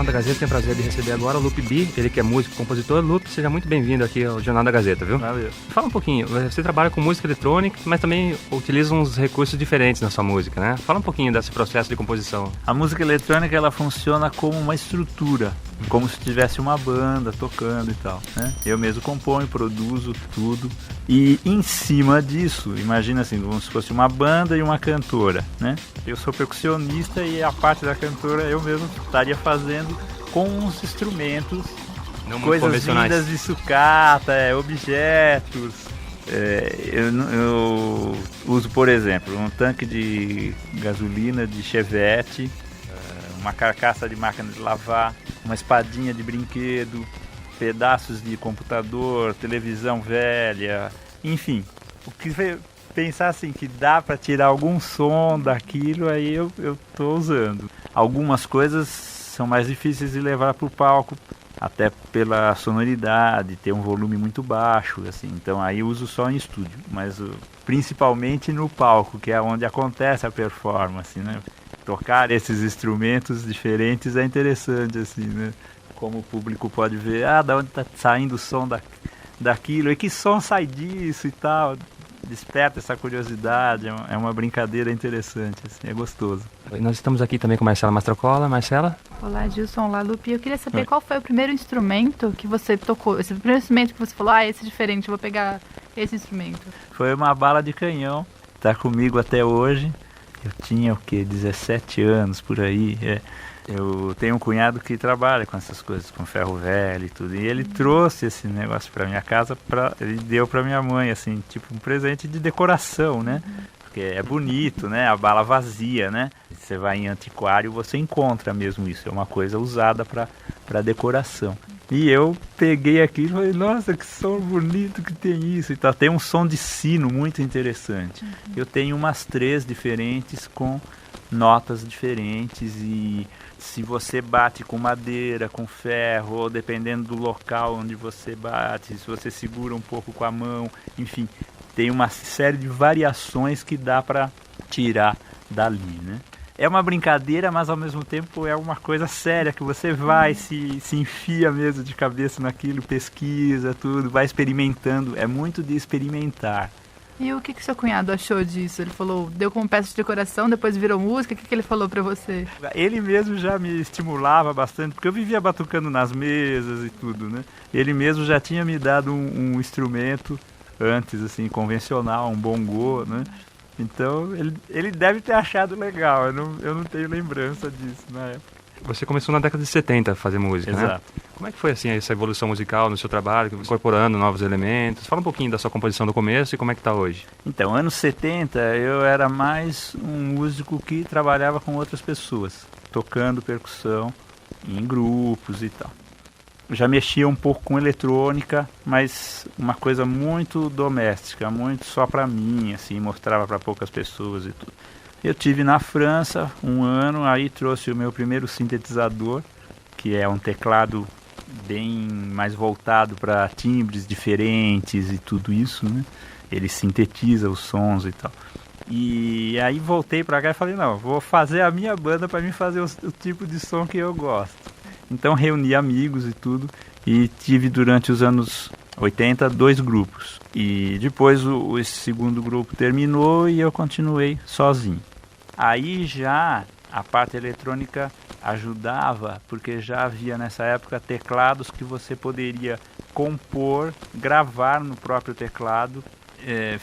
da Gazeta tem o prazer de receber agora o Lupe B, ele que é músico e compositor. Lupe, seja muito bem-vindo aqui ao Jornal da Gazeta, viu? Valeu. Fala um pouquinho, você trabalha com música eletrônica, mas também utiliza uns recursos diferentes na sua música, né? Fala um pouquinho desse processo de composição. A música eletrônica, ela funciona como uma estrutura, como se tivesse uma banda tocando e tal, né? Eu mesmo componho, produzo tudo. E em cima disso, imagina assim, como se fosse uma banda e uma cantora, né? Eu sou percussionista e a parte da cantora eu mesmo estaria fazendo com uns instrumentos, Não coisas vindas de sucata, objetos. Eu uso, por exemplo, um tanque de gasolina de Chevette, uma carcaça de máquina de lavar, uma espadinha de brinquedo, pedaços de computador, televisão velha, enfim. O que pensar assim que dá para tirar algum som daquilo, aí eu tô usando. Algumas coisas são mais difíceis de levar para o palco, até pela sonoridade, ter um volume muito baixo, assim. Então aí eu uso só em estúdio, mas principalmente no palco, que é onde acontece a performance, né? Tocar esses instrumentos diferentes é interessante, assim, né? Como o público pode ver, da onde está saindo o som daquilo, e que som sai disso e tal. Desperta essa curiosidade, é uma brincadeira interessante, assim, é gostoso. Nós estamos aqui também com Marcela Mastrocola. Marcela? Olá, Gilson. Olá, Lupe. Eu queria saber qual foi o primeiro instrumento que você tocou, esse primeiro instrumento que você falou, esse é diferente, eu vou pegar esse instrumento. Foi uma bala de canhão, está comigo até hoje. Eu tinha, 17 anos, por aí, Eu tenho um cunhado que trabalha com essas coisas, com ferro velho e tudo. E ele trouxe esse negócio para minha casa, ele deu para minha mãe, assim, tipo um presente de decoração, né? Porque é bonito, né? A bala vazia, né? Você vai em antiquário, você encontra mesmo isso. É uma coisa usada para decoração. E eu peguei aquilo e falei, nossa, que som bonito que tem isso. Então, tem um som de sino muito interessante. Eu tenho umas 3 diferentes com notas diferentes, e se você bate com madeira, com ferro, ou dependendo do local onde você bate, se você segura um pouco com a mão, enfim, tem uma série de variações que dá para tirar dali, né? É uma brincadeira, mas ao mesmo tempo é uma coisa séria, que você vai, se enfia mesmo de cabeça naquilo, pesquisa tudo, vai experimentando, é muito de experimentar. E o que seu cunhado achou disso? Ele falou, deu como peça de decoração, depois virou música, o que ele falou pra você? Ele mesmo já me estimulava bastante, porque eu vivia batucando nas mesas e tudo, né? Ele mesmo já tinha me dado um instrumento antes, assim, convencional, um bongô, né? Então, ele deve ter achado legal, eu não tenho lembrança disso na época. Você começou na década de 70 a fazer música, Exato. né? Como é que foi assim essa evolução musical no seu trabalho, incorporando novos elementos? Fala um pouquinho da sua composição do começo e como é que está hoje. Então, anos 70 eu era mais um músico que trabalhava com outras pessoas, tocando percussão em grupos e tal. Já mexia um pouco com eletrônica, mas uma coisa muito doméstica, muito só para mim, assim, mostrava para poucas pessoas e tudo. Eu tive na França um ano, aí trouxe o meu primeiro sintetizador, que é um teclado bem mais voltado para timbres diferentes e tudo isso, né? Ele sintetiza os sons e tal. E aí voltei para cá e falei, não, vou fazer a minha banda para mim fazer o tipo de som que eu gosto. Então reuni amigos e tudo, e tive durante os anos 80 2 grupos. E depois esse segundo grupo terminou e eu continuei sozinho. Aí já a parte eletrônica ajudava, porque já havia nessa época teclados que você poderia compor, gravar no próprio teclado.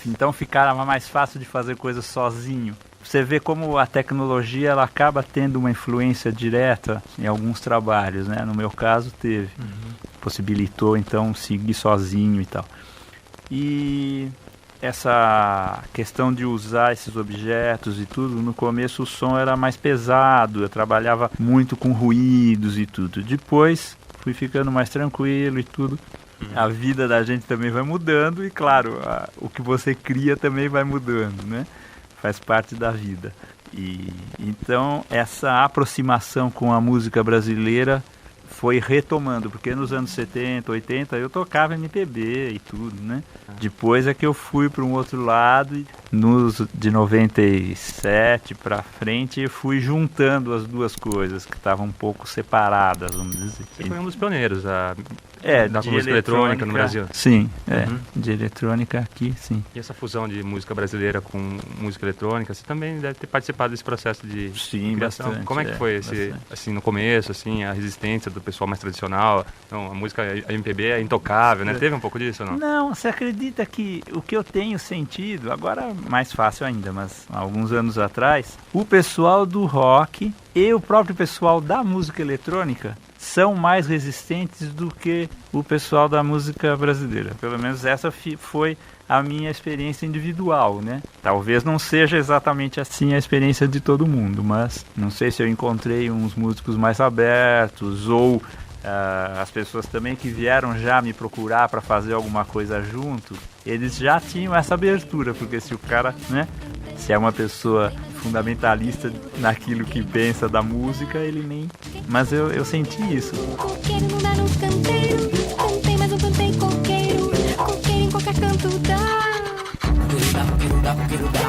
Então ficava mais fácil de fazer coisas sozinho. Você vê como a tecnologia ela acaba tendo uma influência direta em alguns trabalhos, né? No meu caso teve. Possibilitou então seguir sozinho e tal. E essa questão de usar esses objetos e tudo, no começo o som era mais pesado, eu trabalhava muito com ruídos e tudo. Depois fui ficando mais tranquilo e tudo. A vida da gente também vai mudando e, claro, o que você cria também vai mudando, né? Faz parte da vida. E então essa aproximação com a música brasileira foi retomando, porque nos anos 70, 80 eu tocava MPB e tudo, né? Depois é que eu fui para um outro lado, e de 97 para frente eu fui juntando as duas coisas que estavam um pouco separadas, vamos dizer. Você foi um dos pioneiros da de música eletrônica no Brasil. Sim, de eletrônica aqui, sim. E essa fusão de música brasileira com música eletrônica, você também deve ter participado desse processo de criação. Bastante. Como é que foi esse, assim, no começo, assim, a resistência do pessoal mais tradicional? Não, a música a MPB é intocável, né? Teve um pouco disso ou não? Não, você acredita que o que eu tenho sentido, agora mais fácil ainda, mas há alguns anos atrás, o pessoal do rock e o próprio pessoal da música eletrônica são mais resistentes do que o pessoal da música brasileira. Pelo menos essa foi a minha experiência individual, né? Talvez não seja exatamente assim a experiência de todo mundo, mas não sei se eu encontrei uns músicos mais abertos ou as pessoas também que vieram já me procurar para fazer alguma coisa junto, eles já tinham essa abertura, porque se o cara, né, se é uma pessoa fundamentalista naquilo que pensa da música, ele nem... Mas eu senti isso. Coqueiro não dá no canteiro, cantei, mas eu cantei coqueiro, coqueiro em qualquer canto dá. Coqueiro dá, coqueiro dá, coqueiro dá,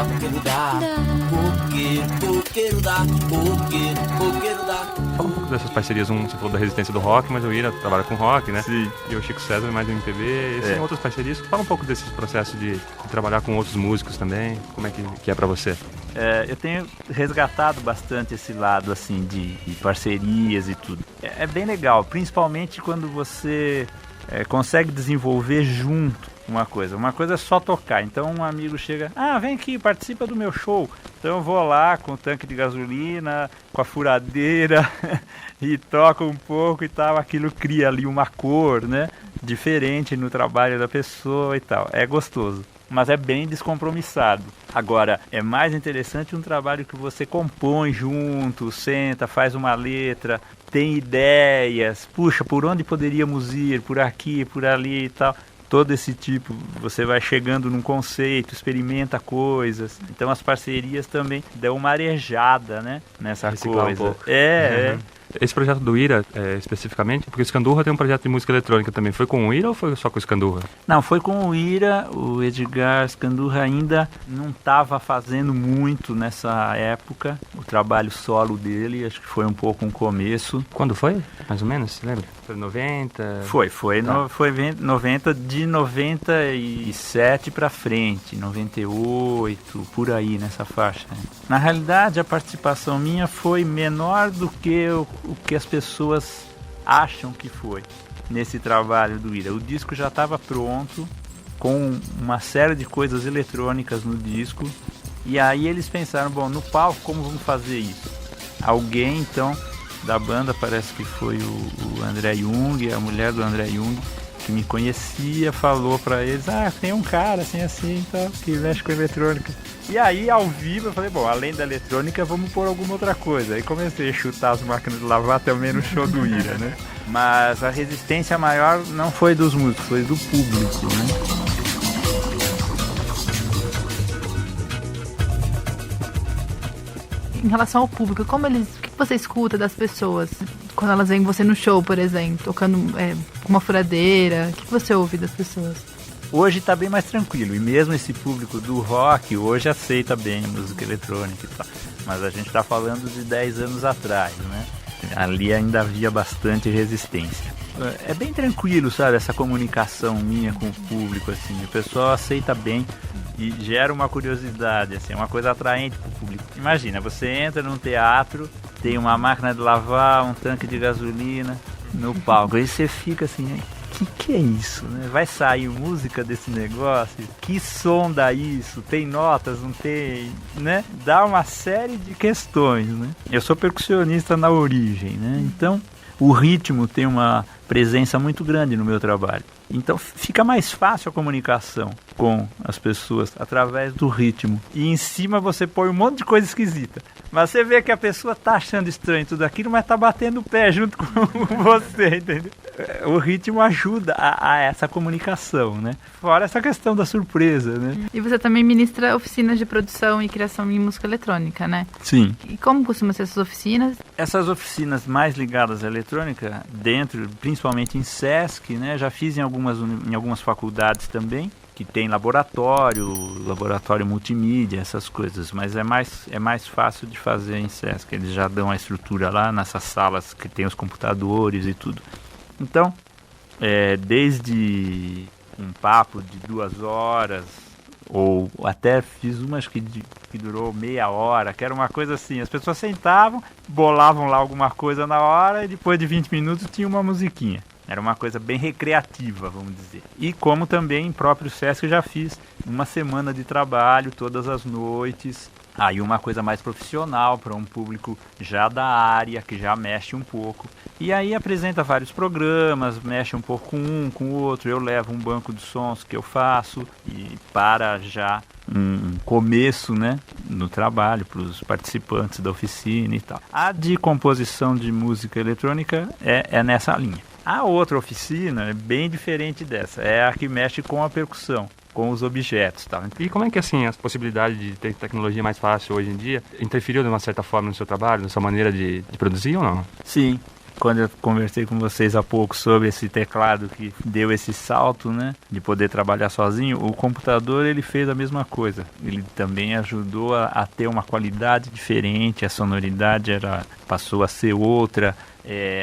coqueiro dá, coqueiro dá, coqueiro dá. Fala um pouco dessas parcerias, você falou da resistência do rock, mas o Ira trabalha com rock, né? Sim. E o Chico César mais do MPB, e tem outras parcerias. Fala um pouco desse processo de trabalhar com outros músicos também, como é que é pra você? Eu tenho resgatado bastante esse lado assim de parcerias e tudo. É bem legal, principalmente quando você consegue desenvolver junto uma coisa. Uma coisa é só tocar. Então um amigo chega, vem aqui, participa do meu show. Então eu vou lá com o tanque de gasolina, com a furadeira e toco um pouco e tal. Aquilo cria ali uma cor, né, diferente no trabalho da pessoa e tal. É gostoso, mas é bem descompromissado. Agora, é mais interessante um trabalho que você compõe junto, senta, faz uma letra, tem ideias, puxa, por onde poderíamos ir, por aqui, por ali e tal. Todo esse tipo, você vai chegando num conceito, experimenta coisas. Então as parcerias também dão uma arejada, né, nessa Reciclar coisa. um pouco. Esse projeto do Ira, especificamente, porque o Escandurra tem um projeto de música eletrônica também. Foi com o Ira ou foi só com o Escandurra? Não, foi com o Ira. O Edgar Escandurra ainda não estava fazendo muito nessa época. O trabalho solo dele, acho que foi um pouco um começo. Quando foi? Mais ou menos, você lembra? Foi 90? Foi 90, de 97 para frente, 98, por aí nessa faixa. Na realidade, a participação minha foi menor do que o que as pessoas acham que foi nesse trabalho do Ira. O disco já estava pronto, com uma série de coisas eletrônicas no disco, e aí eles pensaram, bom, no palco como vamos fazer isso? Alguém então da banda, parece que foi o André Jung, a mulher do André Jung, que me conhecia, falou pra eles, tem um cara assim, então, que mexe com eletrônica. E aí, ao vivo, eu falei, bom, além da eletrônica, vamos pôr alguma outra coisa. Aí comecei a chutar as máquinas de lavar também no show do Ira, né? Mas a resistência maior não foi dos músicos, foi do público, né? Em relação ao público, o que você escuta das pessoas quando elas veem você no show, por exemplo, tocando com uma furadeira? O que você ouve das pessoas? Hoje está bem mais tranquilo, e mesmo esse público do rock hoje aceita bem a música eletrônica e tal. Mas a gente está falando de 10 anos atrás, né? Ali ainda havia bastante resistência. É bem tranquilo, sabe, essa comunicação minha com o público, assim, o pessoal aceita bem e gera uma curiosidade, assim, uma coisa atraente para o público. Imagina, você entra num teatro, tem uma máquina de lavar, um tanque de gasolina no palco, aí você fica assim, que é isso, né? Vai sair música desse negócio? Que som dá isso? Tem notas, não tem, né? Dá uma série de questões, né? Eu sou percussionista na origem, né? Então o ritmo tem uma presença muito grande no meu trabalho. Então fica mais fácil a comunicação com as pessoas através do ritmo. E em cima você põe um monte de coisa esquisita. Mas você vê que a pessoa tá achando estranho tudo aquilo, mas tá batendo o pé junto com você, entendeu? O ritmo ajuda a essa comunicação, né? Fora essa questão da surpresa, né? E você também ministra oficinas de produção e criação em música eletrônica, né? Sim. E como costumam ser essas oficinas? Essas oficinas mais ligadas à eletrônica, principalmente em Sesc, né? Já fiz em algumas faculdades também, que tem laboratório multimídia, essas coisas, mas é mais fácil de fazer em Sesc. Eles já dão a estrutura lá nessas salas que tem os computadores e tudo. Então, desde um papo de 2 horas, ou até fiz umas que durou meia hora, que era uma coisa assim, as pessoas sentavam, bolavam lá alguma coisa na hora e depois de 20 minutos tinha uma musiquinha. Era uma coisa bem recreativa, vamos dizer. E como também em próprio Sesc eu já fiz uma semana de trabalho todas as noites. Aí uma coisa mais profissional para um público já da área, que já mexe um pouco. E aí apresenta vários programas, mexe um pouco com o outro. Eu levo um banco de sons que eu faço e para já um começo, né, no trabalho para os participantes da oficina e tal. A de composição de música eletrônica é nessa linha. A outra oficina é bem diferente dessa, é a que mexe com a percussão, com os objetos, tá? E como é que, assim, as possibilidades de ter tecnologia mais fácil hoje em dia interferiu de uma certa forma no seu trabalho, na sua maneira de produzir ou não? Sim. Quando eu conversei com vocês há pouco sobre esse teclado que deu esse salto, né, de poder trabalhar sozinho, o computador ele fez a mesma coisa. Ele também ajudou a ter uma qualidade diferente, a sonoridade passou a ser outra,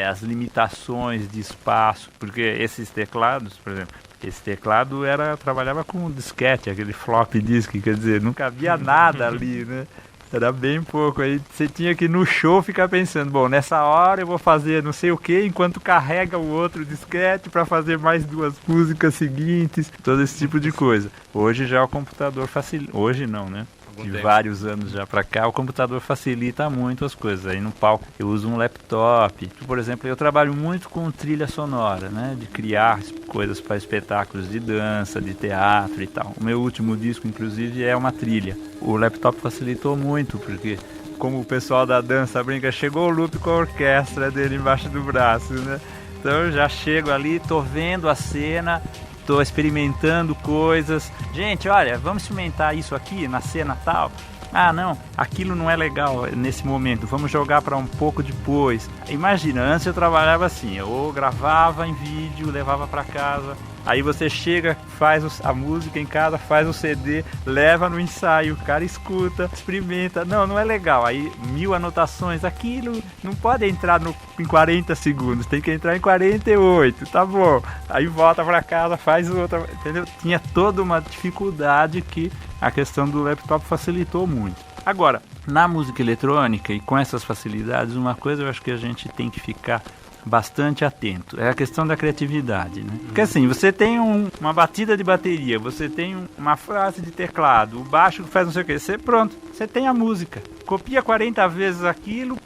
as limitações de espaço, porque esses teclados, por exemplo, esse teclado trabalhava com um disquete, aquele floppy disk, quer dizer, não cabia nada ali, né? Era bem pouco, aí você tinha que ir no show ficar pensando, bom, nessa hora eu vou fazer não sei o que, enquanto carrega o outro disquete para fazer mais 2 músicas seguintes, todo esse tipo de coisa. Hoje já o computador facilita, hoje não, né? De vários anos já para cá, o computador facilita muito as coisas. Aí no palco eu uso um laptop. Por exemplo, eu trabalho muito com trilha sonora, né? De criar coisas para espetáculos de dança, de teatro e tal. O meu último disco, inclusive, é uma trilha. O laptop facilitou muito, porque como o pessoal da dança brinca, chegou o loop com a orquestra dele embaixo do braço, né? Então eu já chego ali, tô vendo a cena, estou experimentando coisas. Gente, olha, vamos experimentar isso aqui na cena tal. Ah, não, aquilo não é legal nesse momento, vamos jogar para um pouco depois. Imagina, antes eu trabalhava assim, eu gravava em vídeo, levava para casa. Aí você chega, faz a música em casa, faz o CD, leva no ensaio, o cara escuta, experimenta. Não é legal. Aí 1000 anotações, aquilo não pode entrar em 40 segundos, tem que entrar em 48, tá bom. Aí volta para casa, faz outra, entendeu? Tinha toda uma dificuldade que a questão do laptop facilitou muito. Agora, na música eletrônica e com essas facilidades, uma coisa eu acho que a gente tem que ficar bastante atento, é a questão da criatividade, né? Porque assim, você tem uma batida de bateria, você tem uma frase de teclado, o baixo que faz não sei o que, você tem a música, copia 40 vezes aquilo,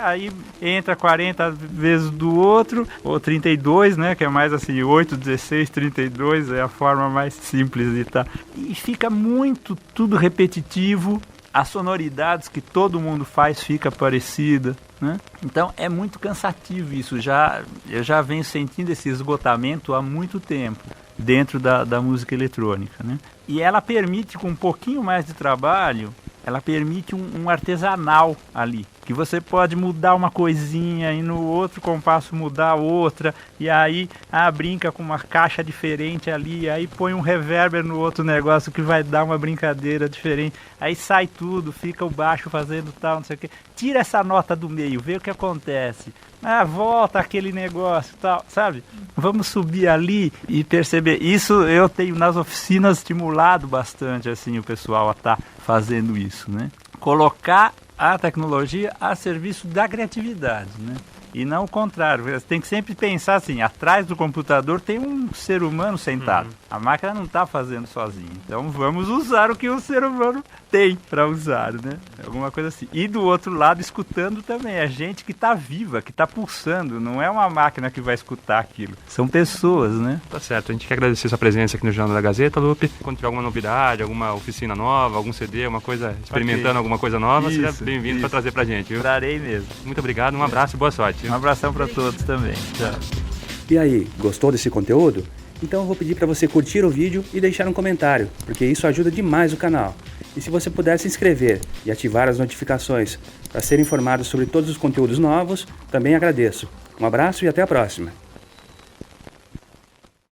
aí entra 40 vezes do outro, ou 32, né, que é mais assim, 8, 16, 32, é a forma mais simples de estar, e fica muito tudo repetitivo, as sonoridades que todo mundo faz fica parecida, né? Então é muito cansativo isso, eu já venho sentindo esse esgotamento há muito tempo dentro da música eletrônica, né? E ela permite, com um pouquinho mais de trabalho, ela permite um artesanal ali, que você pode mudar uma coisinha e no outro compasso mudar outra, e aí brinca com uma caixa diferente ali, aí põe um reverber no outro negócio que vai dar uma brincadeira diferente, aí sai tudo, fica o baixo fazendo tal, não sei o que, tira essa nota do meio, vê o que acontece, volta aquele negócio tal, sabe? Vamos subir ali e perceber, isso eu tenho nas oficinas estimulado bastante assim o pessoal a estar fazendo isso, né? Colocar a tecnologia a serviço da criatividade, né? E não o contrário. Você tem que sempre pensar assim, atrás do computador tem um ser humano sentado. A máquina não está fazendo sozinha. Então vamos usar o que o ser humano tem para usar, né? Alguma coisa assim. E do outro lado, escutando também. É gente que está viva, que está pulsando. Não é uma máquina que vai escutar aquilo. São pessoas, né? Tá certo. A gente quer agradecer sua presença aqui no Jornal da Gazeta, Lupe. Quando tiver alguma novidade, alguma oficina nova, algum CD, uma coisa, experimentando alguma coisa nova, seja bem-vindo para trazer pra gente, viu? Trarei mesmo. Muito obrigado, um abraço e boa sorte. Um abração para todos também. Tchau. E aí, gostou desse conteúdo? Então eu vou pedir para você curtir o vídeo e deixar um comentário, porque isso ajuda demais o canal. E se você puder se inscrever e ativar as notificações para ser informado sobre todos os conteúdos novos, também agradeço. Um abraço e até a próxima!